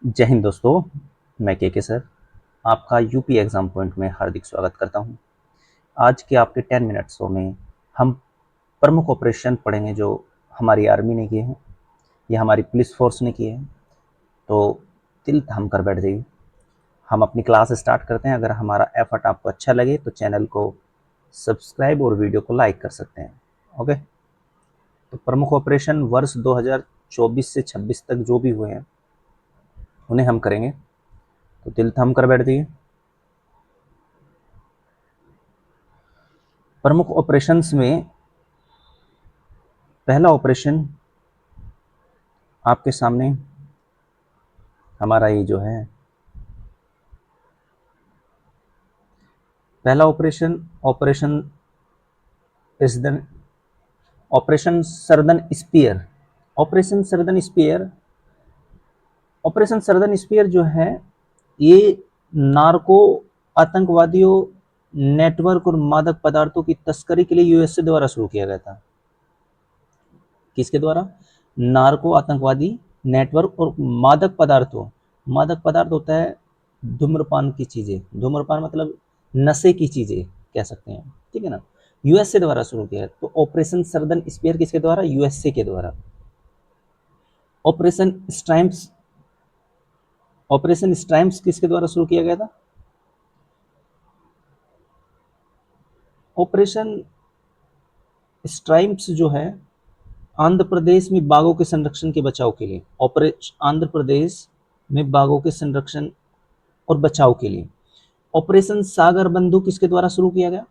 जय हिंद दोस्तों। मैं के सर आपका यूपी एग्ज़ाम पॉइंट में हार्दिक स्वागत करता हूं। आज के आपके 10 मिनट्सों में हम प्रमुख ऑपरेशन पढ़ेंगे जो हमारी आर्मी ने किए हैं या हमारी पुलिस फोर्स ने किए हैं। तो दिल थाम कर बैठ जाइए, हम अपनी क्लास स्टार्ट करते हैं। अगर हमारा एफर्ट आपको अच्छा लगे तो चैनल को सब्सक्राइब और वीडियो को लाइक कर सकते हैं। ओके, तो प्रमुख ऑपरेशन वर्ष 2024 से 26 तक जो भी हुए हैं उन्हें हम करेंगे। तो दिल थाम कर बैठ जाइए। प्रमुख ऑपरेशंस में पहला ऑपरेशन आपके सामने हमारा ये जो है पहला operation operation southern operation southern spear. Operation southern spear operation southern spear जो है ये नार्को आतंकवादियों नेटवर्क और मादक पदार्थों की तस्करी के लिए यूएसए द्वारा शुरू किया गया था। किसके द्वारा? नार्को आतंकवादी नेटवर्क और मादक पदार्थ होता है धूम्रपान की चीजें। धूम्रपान मतलब नशे की चीजें कह सकते हैं, ठीक है ना। यूएसए द्वारा शुरू किया है। तो ऑपरेशन सर्दन स्पीयर किसके द्वारा? यूएसए के द्वारा। ऑपरेशन स्ट्राइम्स ऑपरेशन स्ट्राइम्स किसके द्वारा शुरू किया गया था? ऑपरेशन स्ट्राइम्स जो है आंध्र प्रदेश में बाघों के संरक्षण के बचाव के लिए। आंध्र प्रदेश में बाघों के संरक्षण और बचाव के लिए। ऑपरेशन सागर बंधु किसके द्वारा शुरू किया गया?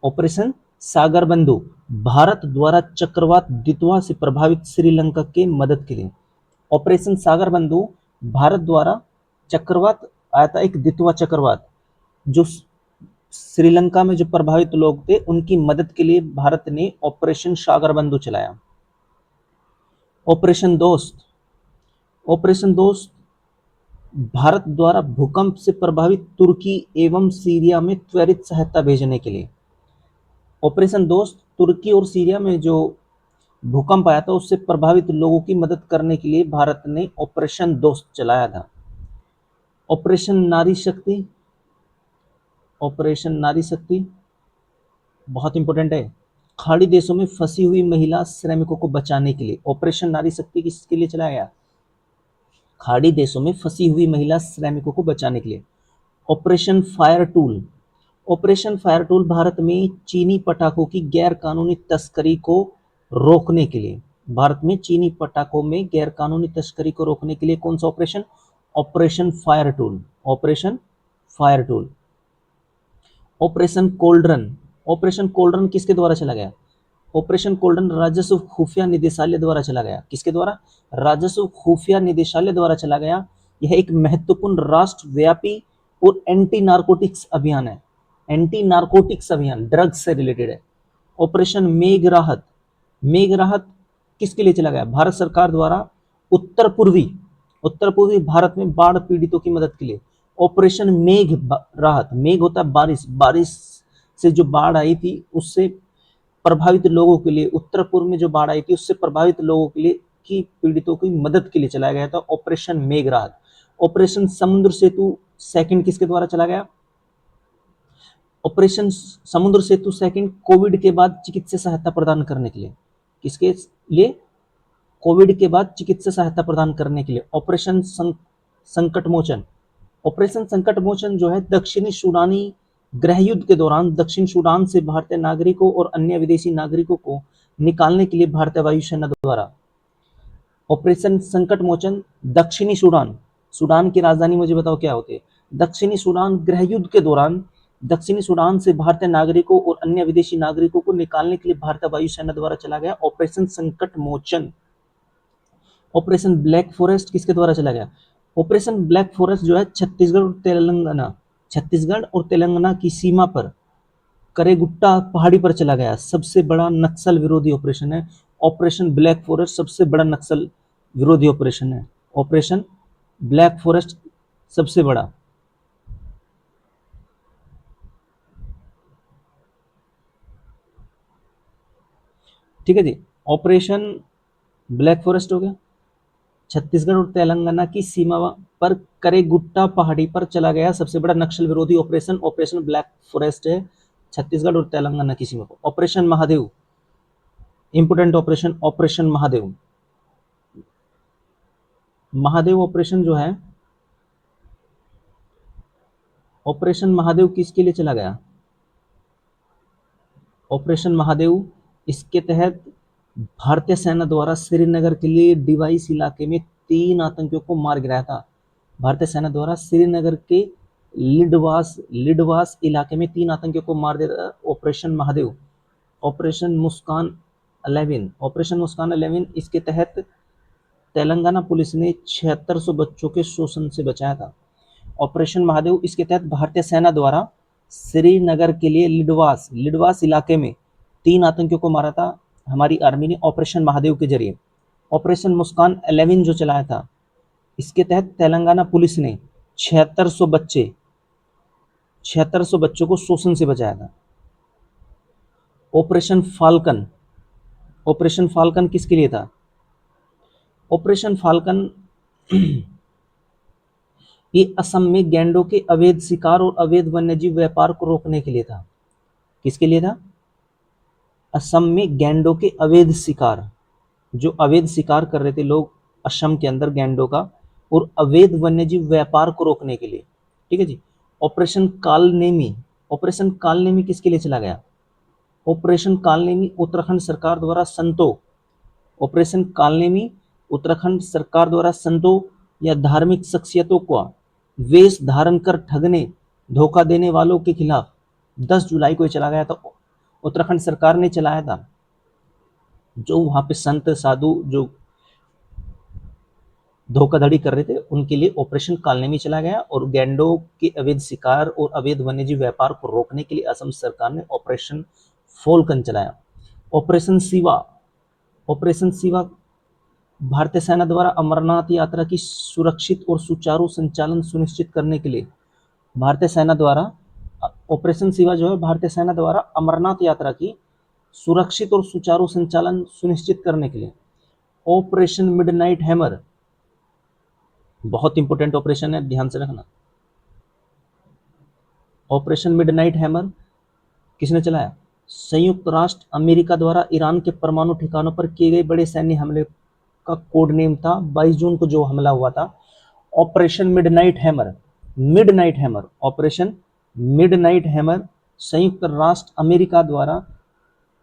ऑपरेशन सागर बंधु भारत द्वारा चक्रवात दितवा से प्रभावित श्रीलंका के मदद के लिए। ऑपरेशन सागर बंधु भारत द्वारा चक्रवात आया था, एक दितवा चक्रवात जो श्रीलंका में जो प्रभावित लोग थे उनकी मदद के लिए भारत ने ऑपरेशन सागर बंधु चलाया। ऑपरेशन दोस्त ऑपरेशन दोस्त भारत द्वारा भूकंप से प्रभावित तुर्की एवं सीरिया में त्वरित सहायता भेजने के लिए। ऑपरेशन दोस्त तुर्की और सीरिया में जो भूकंप आया था उससे प्रभावित लोगों की मदद करने के लिए भारत ने ऑपरेशन दोस्त चलाया था। ऑपरेशन नारी शक्ति ऑपरेशन नारी शक्ति बहुत इंपॉर्टेंट है। खाड़ी देशों में फंसी हुई महिला श्रमिकों को बचाने के लिए ऑपरेशन नारी शक्ति किसके लिए चलाया गया? खाड़ी देशों में फंसी हुई महिला श्रमिकों को बचाने के लिए। Operation fire tool operation fire tool Bharat में चीनी पटाखों की गैर कानूनी तस्करी को रोकने के लिए। भारत में चीनी पटाखों में गैर कानूनी तस्करी को रोकने के लिए कौन सा operation? Operation fire tool. Operation fire tool. Operation cauldron किसके द्वारा चला गया? ऑपरेशन कोल्डन राजस्व खुफिया निदेशालय द्वारा चला गया। किसके द्वारा? राजस्व खुफिया निदेशालय द्वारा चला गया। यह एक महत्वपूर्ण राष्ट्रव्यापी और एंटी नार्कोटिक्स अभियान है। एंटी नार्कोटिक्स अभियान ड्रग्स से रिलेटेड है। ऑपरेशन मेघ राहत किसके लिए चला गया? भारत सरकार द्वारा उत्तर पूर्वी भारत में बाढ़ पीड़ितों की मदद के लिए। ऑपरेशन राहत, मेघ होता है बारिश, बारिश से जो बाढ़ आई थी उससे प्रभावित लोगों के लिए, उत्तर पूर्व में जो बाढ़ आई थी उससे प्रभावित लोगों के लिए की पीड़ितों की मदद के लिए चलाया गया था ऑपरेशन मेघरात। ऑपरेशन समुद्र सेतु सेकंड किसके द्वारा चला गया? ऑपरेशन समुद्र सेतु सेकंड कोविड के बाद चिकित्सा सहायता प्रदान करने के लिए। किसके लिए? कोविड के बाद चिकित्सा सहायता प्रदान करने के लिए। संकट मोचन ऑपरेशन संकट मोचन जो है दक्षिणी सूडानी गृह युद्ध के दौरान दक्षिण सूडान से भारतीय नागरिकों और अन्य विदेशी नागरिकों को निकालने के लिए भारतीय वायुसेना द्वारा। ऑपरेशन संकट मोचन दक्षिणी सूडान, सूडान की राजधानी मुझे बताओ क्या होती है? दक्षिणी सूडान गृह युद्ध के दौरान दक्षिणी सूडान से भारतीय नागरिकों और अन्य विदेशी नागरिकों को निकालने के लिए भारतीय वायुसेना द्वारा चला गया ऑपरेशन संकट मोचन। ऑपरेशन ब्लैक फॉरेस्ट किसके द्वारा चला गया? ऑपरेशन ब्लैक फॉरेस्ट जो है छत्तीसगढ़ और तेलंगाना की सीमा पर करेगुट्टा पहाड़ी पर चला गया। सबसे बड़ा नक्सल विरोधी ऑपरेशन है। ऑपरेशन ब्लैक फॉरेस्ट सबसे बड़ा नक्सल विरोधी ऑपरेशन है। ऑपरेशन ब्लैक फॉरेस्ट सबसे बड़ा। ठीक है जी, ऑपरेशन ब्लैक फॉरेस्ट हो गया। छत्तीसगढ़ और तेलंगाना की सीमा पर करेगुट्टा पहाड़ी पर चला गया सबसे बड़ा नक्सल विरोधी ऑपरेशन ऑपरेशन ब्लैक फॉरेस्ट है छत्तीसगढ़ और तेलंगाना की सीमा पर। Operation Mahadev, important operation, operation Mahadev. Mahadev operation जो है, ऑपरेशन महादेव किसके लिए चला गया? ऑपरेशन महादेव, इसके तहत भारतीय सेना द्वारा श्रीनगर के लिए डिवाइस इलाके में 3 आतंकियों को मार गिराया था। भारतीय सेना द्वारा श्रीनगर के लिडवास इलाके में 3 आतंकियों को मार दिया। ऑपरेशन महादेव। ऑपरेशन मुस्कान 11, ऑपरेशन मुस्कान 11, इसके तहत तेलंगाना पुलिस ने 7600 बच्चों के शोषण से बचाया था। ऑपरेशन महादेव, इसके तहत भारतीय सेना द्वारा श्रीनगर के लिए लिडवास इलाके में 3 आतंकियों को मारा था हमारी आर्मी ने ऑपरेशन महादेव के जरिए। ऑपरेशन मुस्कान 11 जो चलाया था, इसके तहत तेलंगाना पुलिस ने 7600 बच्चों को शोषण से बचाया था। ऑपरेशन फाल्कन, ऑपरेशन फाल्कन किसके लिए था? ऑपरेशन फाल्कन ये असम में गैंडों के अवैध शिकार और अवैध वन्यजीव व्यापार को रोकने के लिए था। किसके लिए था? असम में गैंडों के अवैध शिकार, जो अवैध शिकार कर रहे थे लोग असम के अंदर गैंडों का, और अवैध वन्यजीव व्यापार को रोकने के लिए। ठीक है जी। ऑपरेशन कालनेमी, ऑपरेशन कालनेमी किसके लिए चला गया? ऑपरेशन कालनेमी उत्तराखंड सरकार द्वारा संतों, ऑपरेशन कालनेमी उत्तराखंड सरकार द्वारा संतों या धार्मिक शख्सियतों को वेश धारण कर ठगने धोखा देने वालों के खिलाफ 10 जुलाई को चला गया था। उत्तराखंड सरकार ने चलाया था। जो वहां पे संत साधु जो धोखाधड़ी कर रहे थे उनके लिए ऑपरेशन कालनेमी चला गया, और गैंडों के अवैध शिकार और अवैध वन्यजीव व्यापार को रोकने के लिए असम सरकार ने ऑपरेशन फोल्कन चलाया। ऑपरेशन शिवा, ऑपरेशन शिवा भारतीय सेना द्वारा अमरनाथ यात्रा की सुरक्षित और सुचारू संचालन सुनिश्चित करने के लिए भारतीय सेना द्वारा, ऑपरेशन शिवा जो है भारतीय सेना द्वारा अमरनाथ यात्रा की सुरक्षित और सुचारू संचालन सुनिश्चित करने के लिए। ऑपरेशन मिडनाइट हैमर, बहुत इंपॉर्टेंट ऑपरेशन है, ध्यान से रखना। ऑपरेशन मिडनाइट हैमर किसने चलाया? संयुक्त राष्ट्र अमेरिका द्वारा ईरान के परमाणु ठिकानों पर किए गए बड़े सैन्य हमले का कोड नेम था 22 जून को जो हमला हुआ था, operation midnight hammer. Midnight hammer, operation midnight hammer संयुक्त राष्ट्र अमेरिका द्वारा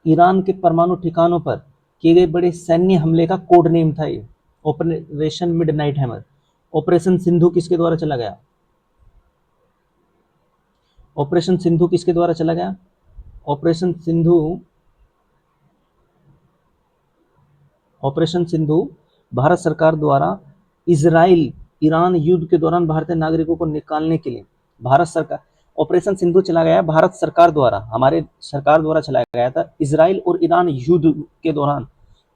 ईरान के परमाणु ठिकानों पर किए गए बड़े सैन्य हमले का कोड नेम था ये, operation midnight hammer. Operation Sindhu किसके द्वारा चला गया? ऑपरेशन सिंधु किसके द्वारा चला गया? ऑपरेशन सिंधु, ऑपरेशन सिंधु भारत सरकार द्वारा इजराइल ईरान युद्ध के दौरान भारतीय नागरिकों को निकालने के लिए भारत सरकार, ऑपरेशन सिंधु चला गया भारत सरकार द्वारा, हमारे सरकार द्वारा चलाया गया था इजराइल और ईरान युद्ध के दौरान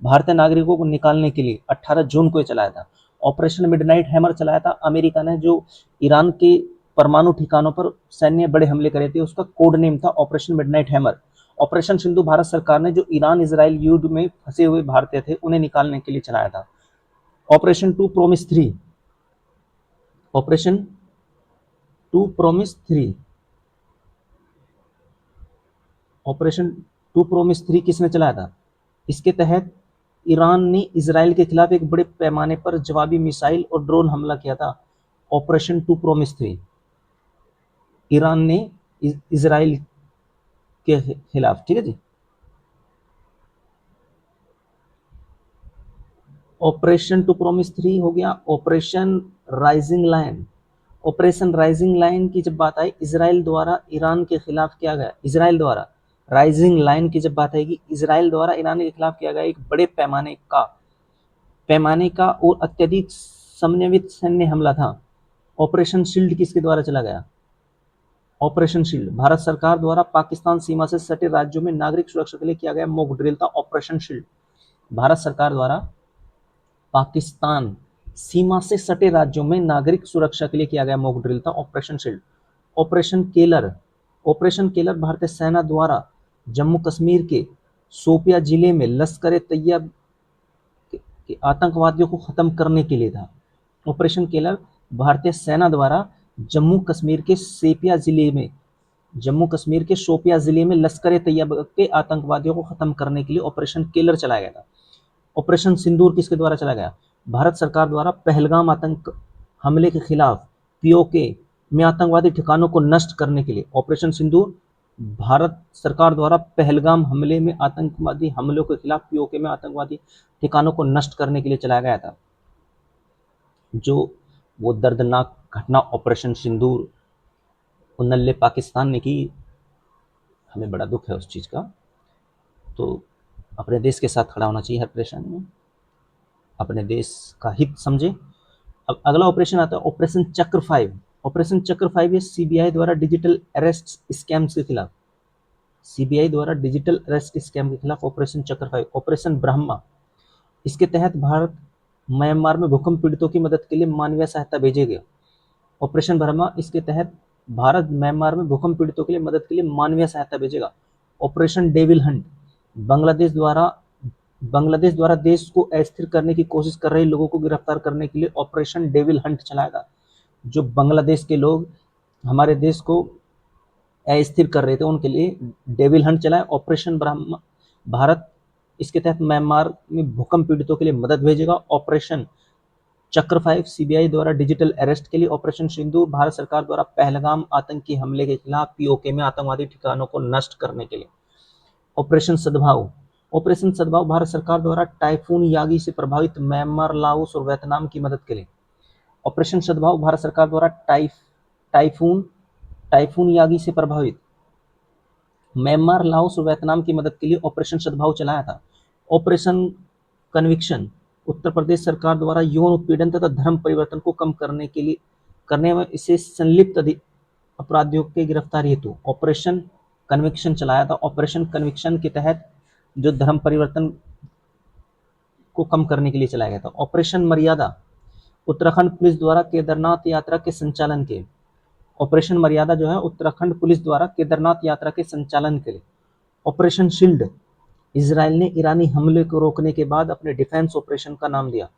भारतीय नागरिकों को निकालने के लिए 18 जून को चलाया था। ऑपरेशन मिडनाइट हैमर चलाया था अमेरिका ने, जो ईरान के परमाणु ठिकानों पर सैन्य बड़े हमले करे थे, उसका कोड नेम था operation midnight hammer. Operation Sindhu Bharat सरकार ने जो ईरान इजराइल युद्ध में फंसे हुए भारतीय थे उन्हें निकालने के लिए चलाया था। Operation 2 promise 3, operation 2 promise 3, operation 2 promise 3 किसने चलाया था? इसके तहत ईरान ने इजराइल के खिलाफ एक बड़े पैमाने पर जवाबी मिसाइल और ड्रोन हमला किया था। ऑपरेशन 2 प्रोमिस 3, ईरान ने इजराइल के खिलाफ। ठीक है जी। ऑपरेशन 2 प्रोमिस 3 हो गया। Operation rising lion, operation rising lion की जब बात आई इजराइल द्वारा ईरान के खिलाफ किया गया, इजराइल द्वारा राइजिंग लाइन की जब बात आएगी, इजराइल द्वारा ईरान के खिलाफ किया गया एक बड़े पैमाने का और अत्यधिक समन्वित सैन्य हमला था। ऑपरेशन शील्ड किसके द्वारा चला गया? ऑपरेशन शील्ड भारत सरकार द्वारा पाकिस्तान सीमा से सटे राज्यों में नागरिक सुरक्षा के लिए किया गया मॉक ड्रिल था। ऑपरेशन शील्ड भारत सरकार द्वारा पाकिस्तान सीमा से सटे राज्यों में नागरिक सुरक्षा के लिए किया गया मॉक ड्रिल था operation shield. Operation Keller, operation Keller भारतीय सेना द्वारा जम्मू कश्मीर के शोपिया जिले में लश्कर ए तैयबा कि आतंकवादियों को खत्म करने के लिए था। ऑपरेशन केलर भारतीय सेना द्वारा जम्मू कश्मीर के शोपिया जिले में लश्कर ए तैयबा के आतंकवादियों को खत्म करने के लिए ऑपरेशन केलर चलाया गया था। ऑपरेशन सिंदूर किसके द्वारा चलाया गया? भारत सरकार द्वारा पहलगाम आतंक हमले के खिलाफ पीओके में आतंकवादी ठिकानों को नष्ट करने के लिए ऑपरेशन सिंदूर भारत सरकार द्वारा पहलगाम हमले में आतंकवादी हमलों के खिलाफ पीओके में आतंकवादी ठिकानों को नष्ट करने के लिए चलाया गया था। जो वो दर्दनाक घटना ऑपरेशन सिंदूर नल्ले पाकिस्तान ने की, हमें बड़ा दुख है उस चीज़ का। तो अपने देश के साथ खड़ा होना चाहिए हर परेशानी में, अपने देश का हित समझे। अब अगला ऑपरेशन आता है ऑपरेशन चक्र 5। ऑपरेशन चक्र 5 ये सीबीआई द्वारा डिजिटल अरेस्ट स्कैम्स के खिलाफ, सीबीआई द्वारा डिजिटल अरेस्ट स्कैम के खिलाफ ऑपरेशन चक्र 5। ऑपरेशन ब्रह्मा, इसके तहत भारत म्यांमार में भूकंप पीड़ितों की मदद के लिए मानवीय सहायता भेजेगा। ऑपरेशन ब्रह्मा, इसके तहत भारत म्यांमार में भूकंप पीड़ितों के लिए मदद के लिए मानवीय सहायता भेजेगा। ऑपरेशन डेविल हंट, बांग्लादेश द्वारा देश को अस्थिर करने की कोशिश कर रहे लोगों को गिरफ्तार करने के लिए ऑपरेशन डेविल हंट चलाएगा। जो बांग्लादेश के लोग हमारे देश को अस्थिर कर रहे थे उनके लिए डेविल हंट चलाए। ऑपरेशन ब्रह्मा, भारत इसके तहत म्यांमार में भूकंप पीड़ितों के लिए मदद भेजेगा। ऑपरेशन चक्र 5 सीबीआई द्वारा डिजिटल अरेस्ट के लिए। ऑपरेशन सिंदूर भारत सरकार द्वारा पहलगाम आतंकी हमले के खिलाफ पीओके में आतंकवादी ठिकानों को नष्ट करने के लिए। ऑपरेशन सद्भाव, ऑपरेशन सद्भाव भारत सरकार द्वारा टाइफून यागी से प्रभावित म्यांमार, लाओस और वियतनाम की मदद के लिए। ऑपरेशन सद्भाव भारत सरकार द्वारा टाइफून यागी से प्रभावित म्यांमार, लाओस और वियतनाम की मदद के लिए ऑपरेशन सद्भाव चलाया था। ऑपरेशन कन्विक्शन, उत्तर प्रदेश सरकार द्वारा यौन उत्पीड़न तथा धर्म परिवर्तन को कम करने में इसे संलिप्त अपराधियों के गिरफ्तारी हेतु ऑपरेशन कन्विक्शन चलाया था। ऑपरेशन कन्विक्शन के तहत जो धर्म परिवर्तन को कम करने के लिए चलाया गया था। ऑपरेशन मर्यादा, उत्तराखंड पुलिस द्वारा केदारनाथ यात्रा के संचालन के। ऑपरेशन मर्यादा जो है उत्तराखंड पुलिस द्वारा केदारनाथ यात्रा के संचालन के लिए। ऑपरेशन शील्ड, इजराइल ने ईरानी हमले को रोकने के बाद अपने डिफेंस ऑपरेशन का नाम दिया।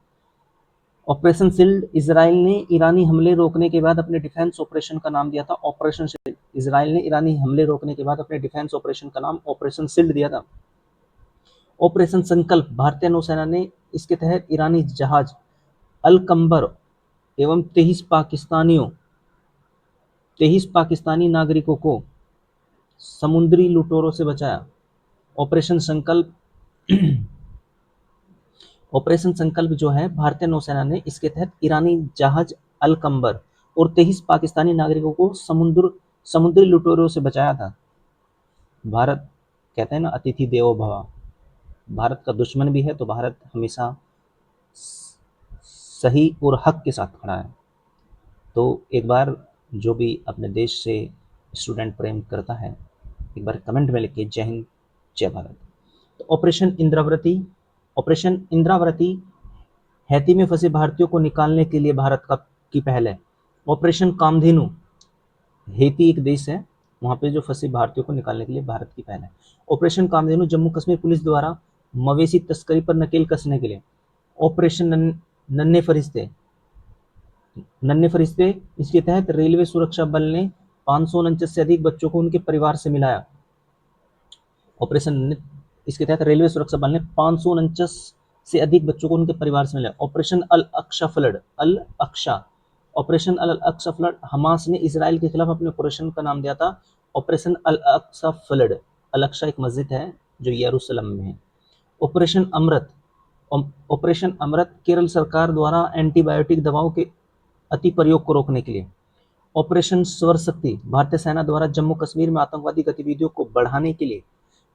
ऑपरेशन शील्ड, इजराइल ने ईरानी हमले रोकने के बाद अपने डिफेंस ऑपरेशन का नाम दिया था। ऑपरेशन शील्ड, इजराइल ने ईरानी हमले रोकने के बाद अपने डिफेंस ऑपरेशन का नाम ऑपरेशन शील्ड दिया था। ऑपरेशन संकल्प, भारतीय नौसेना ने इसके तहत ईरानी जहाज अल कंबर एवं 23 पाकिस्तानी नागरिकों को समुद्री लुटेरों से बचाया। ऑपरेशन संकल्प जो है भारतीय नौसेना ने इसके तहत ईरानी जहाज अल कंबर और 23 पाकिस्तानी नागरिकों को समुद्री लुटेरों से बचाया था। भारत कहते हैं ना अतिथि देवो भव, भारत का दुश्मन भी है तो भारत हमेशा सही और हक के साथ खड़ा है। तो एक बार जो भी अपने देश से स्टूडेंट प्रेम करता है एक बार कमेंट में लिखिए जय हिंद जय भारत। तो ऑपरेशन इंद्रावती हैती में फंसे भारतीयों को निकालने के लिए भारत की पहल है। ऑपरेशन कामधेनु, हैती एक देश है, वहाँ पे जो फंसे भारतीयों को निकालने के लिए भारत की पहल है। ऑपरेशन कामधेनु जम्मू कश्मीर पुलिस द्वारा मवेशी तस्करी पर नकेल कसने के लिए। ऑपरेशन नन्हे फरिश्ते, इसके तहत रेलवे सुरक्षा बल ने 549 से अधिक बच्चों को उनके परिवार से मिलाया। इसके तहत रेलवे सुरक्षा बल ने 549 से अधिक बच्चों को उनके परिवार से मिलाया। ऑपरेशन अल अक्सा फ्लड, हमास ने इसराइल के खिलाफ अपने ऑपरेशन का नाम दिया था ऑपरेशन अल अक्सा फ्लड। अल अक्सा एक मस्जिद है जो यरूशलेम में है। ऑपरेशन अमृत, केरल सरकार द्वारा एंटीबायोटिक दवाओं के अति प्रयोग को रोकने के लिए। ऑपरेशन स्वर शक्ति, भारतीय सेना द्वारा जम्मू कश्मीर में आतंकवादी गतिविधियों को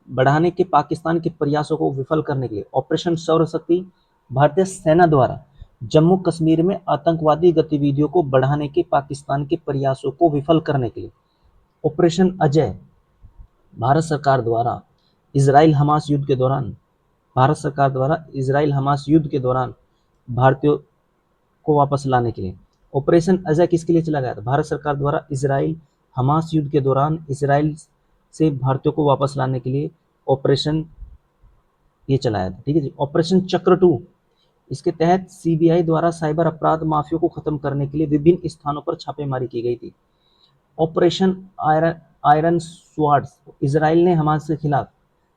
बढ़ाने के पाकिस्तान के प्रयासों को विफल करने के लिए। ऑपरेशन सौर शक्ति, भारतीय सेना द्वारा जम्मू कश्मीर में आतंकवादी गतिविधियों को बढ़ाने के पाकिस्तान के प्रयासों को विफल करने के लिए। ऑपरेशन अजय, भारत सरकार द्वारा इजराइल हमास युद्ध के दौरान भारतीयों को वापस लाने के लिए। ऑपरेशन अजय किसके लिए चला गया था? भारत सरकार द्वारा इजराइल हमास युद्ध के दौरान इजराइल से भारतीयों को वापस लाने के लिए ऑपरेशन ये चलाया था। ठीक है जी। ऑपरेशन चक्र 2, इसके तहत सीबीआई द्वारा साइबर अपराध माफिया को खत्म करने के लिए विभिन्न स्थानों पर छापेमारी की गई थी। Operation iron iron swords, Israel ने हमास के खिलाफ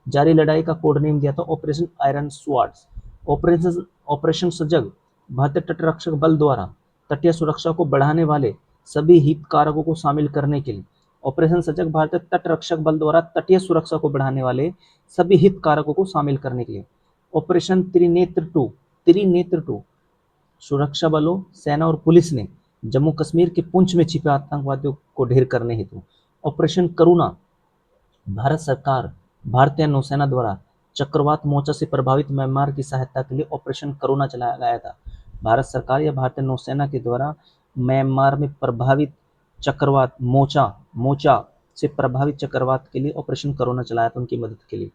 जारी लड़ाई का कोड नेम दिया था operation iron swords. Operation operation सजग, भारतीय तटरक्षक बल द्वारा तटीय सुरक्षा को बढ़ाने वाले सभी हितधारकों को शामिल करने के लिए ऑपरेशन सजग भारतीय तटरक्षक बल द्वारा तटीय सुरक्षा को बढ़ाने वाले सभी हितधारकों को शामिल करने के लिए ऑपरेशन त्रिनेत्र 2 सुरक्षा बलों, सेना और पुलिस ने जम्मू कश्मीर के पुंछ में छिपे आतंकवादियों को ढेर करने हेतु ऑपरेशन करुणा, भारत सरकार भारतीय नौसेना द्वारा चक्रवात मोर्चा से प्रभावित म्यांमार की सहायता के लिए ऑपरेशन करुणा चलाया गया था। भारत सरकार या भारतीय नौसेना के द्वारा म्यांमार में प्रभावित चक्रवात मोर्चा से प्रभावित चक्रवात के लिए ऑपरेशन करुणा चलाया था उनकी मदद के लिए।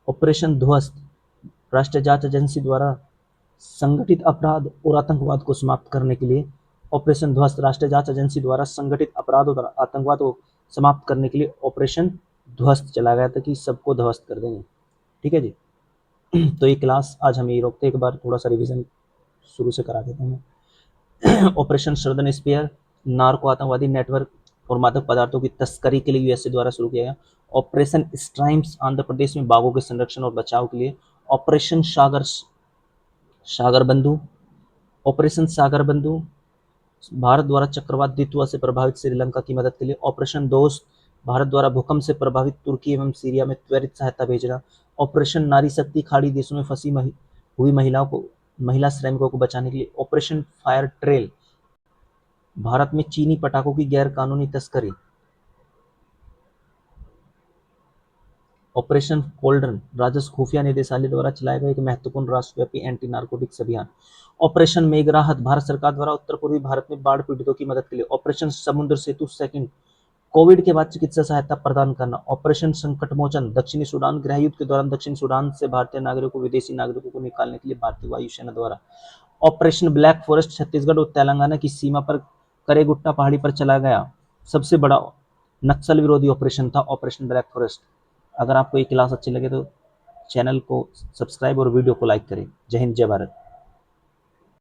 ऑपरेशन ध्वस्त, राष्ट्रीय जांच एजेंसी द्वारा संगठित अपराध और आतंकवाद को समाप्त करने के लिए ऑपरेशन ध्वस्त, राष्ट्रीय जांच एजेंसी द्वारा संगठित अपराध और आतंकवाद को समाप्त करने के लिए ऑपरेशन ध्वस्त चला गया था कि सबको ध्वस्त कर देंगे। ठीक है जी। तो ये क्लास आज हम यही रोकते, एक बार थोड़ा सा रिवीजन शुरू से करा देते हैं। ऑपरेशन सर्दन स्पेयर, नार्को आतंकवादी नेटवर्क और मादक पदार्थों की तस्करी के लिए यूएसए द्वारा शुरू किया गया। ऑपरेशन स्ट्राइम्स, आंध्र प्रदेश में बाघों के संरक्षण और बचाव के लिए। ऑपरेशन सागर बंधु, ऑपरेशन सागर बंधु भारत द्वारा चक्रवात दितुआ से प्रभावित श्रीलंका की मदद के लिए। ऑपरेशन दोस्त, भारत द्वारा भूकंप से प्रभावित तुर्की एवं सीरिया में त्वरित सहायता भेजना। ऑपरेशन नारी शक्ति, खाड़ी देशों में फंसी हुई महिला श्रमिकों को बचाने के लिए। ऑपरेशन फायर ट्रेल, भारत में चीनी पटाखों की गैर कानूनी तस्करी। ऑपरेशन कोल्ड्रन, राजस्व खुफिया निदेशालय द्वारा चलाया गया एक महत्वपूर्ण राष्ट्रव्यापी एंटी नार्कोटिक्स अभियान। ऑपरेशन मेघराहत, भारत सरकार द्वारा उत्तर पूर्वी भारत में बाढ़ पीड़ितों की मदद के लिए। ऑपरेशन समुद्र सेतु सेकंड, कोविड के बाद चिकित्सा सहायता प्रदान करना। ऑपरेशन संकट मोचन, दक्षिणी सूडान गृह युद्ध के दौरान दक्षिण सूडान से भारतीय नागरिकों विदेशी नागरिकों को निकालने के लिए भारतीय वायुसेना द्वारा। ऑपरेशन ब्लैक फॉरेस्ट, छत्तीसगढ़ और तेलंगाना की सीमा पर करेगुट्टा पहाड़ी पर चला गया सबसे बड़ा नक्सल विरोधी ऑपरेशन था ऑपरेशन ब्लैक फॉरेस्ट। अगर आपको ये क्लास अच्छी लगे तो चैनल को सब्सक्राइब और वीडियो को लाइक करें। जय हिंद, जय भारत।